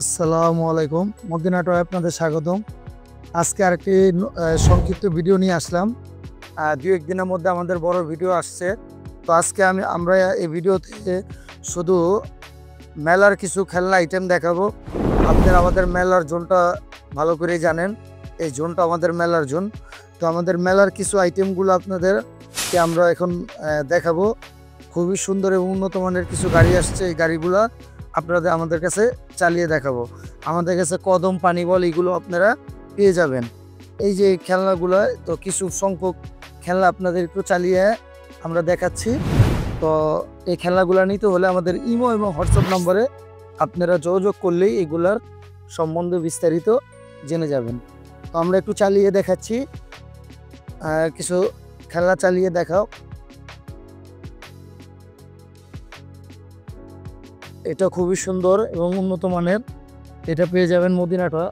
আসসালামু আলাইকুম, মদিনা টয়ে আপনাদের স্বাগতম। আজকে আরেকটি সংক্ষিপ্ত ভিডিও নিয়ে আসলাম। দু একদিনের মধ্যে আমাদের বড় ভিডিও আসছে। তো আজকে আমরা এই ভিডিওতে শুধু মেলার কিছু খেলনা আইটেম দেখাবো। আপনারা আমাদের মেলার জোনটা ভালো করেই জানেন, এই জোনটা আমাদের মেলার জোন। তো আমাদের মেলার কিছু আইটেমগুলো আপনাদেরকে আমরা এখন দেখাবো। খুবই সুন্দর এবং উন্নত মানের কিছু গাড়ি আসছে, এই গাড়িগুলা আপনাদের আমাদের কাছে চালিয়ে দেখাবো। আমাদের কাছে কদম, পানি বল এগুলো আপনারা পেয়ে যাবেন। এই যে খেলনাগুলো, তো কিছু সংখ্যক খেলনা আপনাদের একটু চালিয়ে আমরা দেখাচ্ছি। তো এই খেলনাগুলো নিতে হলে আমাদের ইমো এবং হোয়াটসঅ্যাপ নম্বরে আপনারা যোগাযোগ করলেই এগুলার সম্বন্ধে বিস্তারিত জেনে যাবেন। তো আমরা একটু চালিয়ে দেখাচ্ছি, কিছু খেলনা চালিয়ে দেখাও। এটা খুবই সুন্দর এবং উন্নত মানের, এটা পেয়ে যাবেন মদিনাটা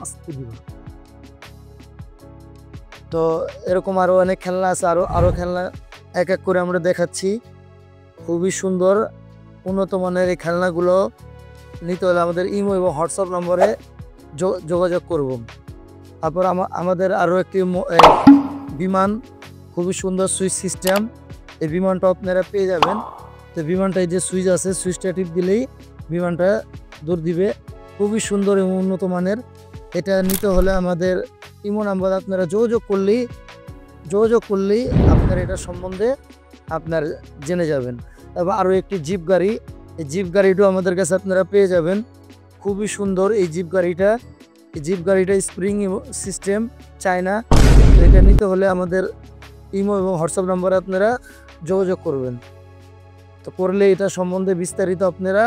আসতে দিব। তো এরকম আরো অনেক খেলনা আছে, আরো খেলনা এক এক করে আমরা দেখাচ্ছি। খুবই সুন্দর উন্নত মানের এই খেলনাগুলো নিতে হলে আমাদের ইমো এবং হোয়াটসঅ্যাপ নম্বরে যোগাযোগ করব। তারপর আমাদের আরো একটি বিমান, খুবই সুন্দর সুইচ সিস্টেম, এই বিমানটা আপনারা পেয়ে যাবেন। তো বিমানটায় যে সুইচ আছে, সুইচটা টিপ দিলেই বিমানটা দৌড় দিবে। খুবই সুন্দর এবং উন্নত মানের। এটা নিতে হলে আমাদের ইমো নাম্বার আপনারা যোগাযোগ করলেই আপনার এটা সম্বন্ধে আপনার জেনে যাবেন। তারপর আরও একটি জিপ গাড়ি, এই জিপ গাড়িটাও আমাদের কাছে আপনারা পেয়ে যাবেন। খুবই সুন্দর এই জিপ গাড়িটা স্প্রিং সিস্টেম, চায়না। এটা নিতে হলে আমাদের ইমো এবং হোয়াটসঅ্যাপ নাম্বারে আপনারা যোগাযোগ করবেন। তো করলে এটা সম্বন্ধে বিস্তারিত আপনারা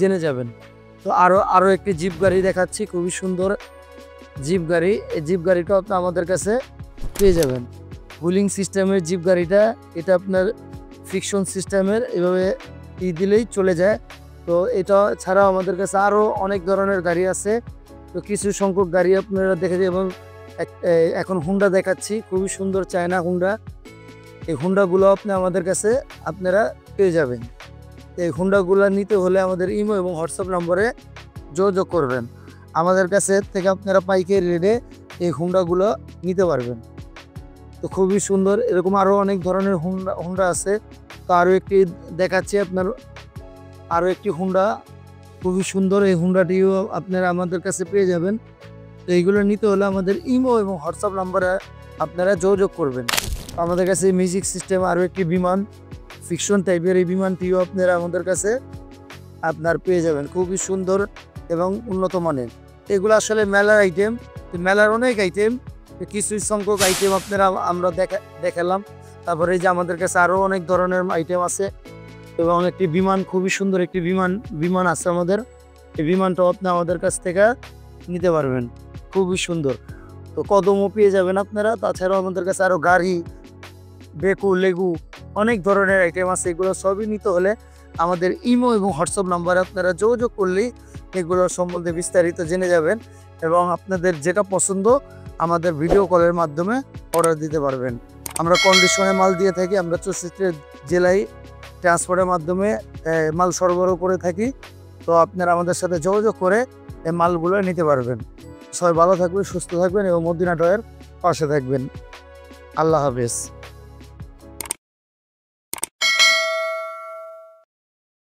জেনে যাবেন। তো আরও একটি জিপ গাড়ি দেখাচ্ছি, খুবই সুন্দর জিপ গাড়ি। এই জিপ গাড়িটা আপনি আমাদের কাছে পেয়ে যাবেন। হুইলিং সিস্টেমের জিপ গাড়িটা, এটা আপনার ফিকশন সিস্টেমের, এভাবে দিলেই চলে যায়। তো এটা ছাড়াও আমাদের কাছে আরও অনেক ধরনের গাড়ি আছে। তো কিছু সংখ্যক গাড়ি আপনারা দেখে এবং এখন হুন্ডা দেখাচ্ছি, খুবই সুন্দর চায়না হুন্ডা। এই হুন্ডাগুলো আমাদের কাছে আপনারা পেয়ে যাবেন। এই হুন্ডাগুলো নিতে হলে আমাদের ইমো এবং হোয়াটসঅ্যাপ নম্বরে যোগাযোগ করবেন। আমাদের কাছে থেকে আপনারা পাইকারি রেটে এই হুন্ডাগুলো নিতে পারবেন। তো খুবই সুন্দর, এরকম আরও অনেক ধরনের হুন্ডা আছে। তো আরও একটি দেখাচ্ছি আপনার, আরও একটি হুন্ডা খুবই সুন্দর, এই হুন্ডাটিও আপনারা আমাদের কাছে পেয়ে যাবেন। তো এইগুলো নিতে হলে আমাদের ইমো এবং হোয়াটসঅ্যাপ নম্বরে আপনারা যোগাযোগ করবেন। আমাদের কাছে মিউজিক সিস্টেম আরও একটি বিমান, ফিকশন টাইপের এই বিমানটিও আপনারা আমাদের কাছে আপনার পেয়ে যাবেন। খুবই সুন্দর এবং উন্নত মানের। এগুলো আসলে মেলার আইটেম, মেলার অনেক আইটেম, কিছু সংখ্যক আইটেম আপনারা আমরা দেখালাম। তারপরে এই যে আমাদের কাছে আরও অনেক ধরনের আইটেম আছে এবং একটি বিমান, খুবই সুন্দর একটি বিমান আছে আমাদের। এই বিমানটাও আপনি আমাদের কাছ থেকে নিতে পারবেন, খুবই সুন্দর। তো কদমও পেয়ে যাবেন আপনারা। তাছাড়াও আমাদের কাছে আরও গাড়ি, বেকু, লেগু অনেক ধরনের আইটেম আছে। এগুলো সবই নিতে হলে আমাদের ইমো এবং হোয়াটসঅ্যাপ নাম্বারে আপনারা যোগাযোগ করলেই এগুলোর সম্বন্ধে বিস্তারিত জেনে যাবেন এবং আপনাদের যেটা পছন্দ আমাদের ভিডিও কলের মাধ্যমে অর্ডার দিতে পারবেন। আমরা কন্ডিশনে মাল দিয়ে থাকি, আমরা 64 জেলায় ট্রান্সপোর্টের মাধ্যমে মাল সরবরাহ করে থাকি। তো আপনারা আমাদের সাথে যোগাযোগ করে এই মালগুলো নিতে পারবেন। সবাই ভালো থাকবেন, সুস্থ থাকবেন এবং মদিনা টয়ের পাশে থাকবেন। আল্লাহ হাফেজ।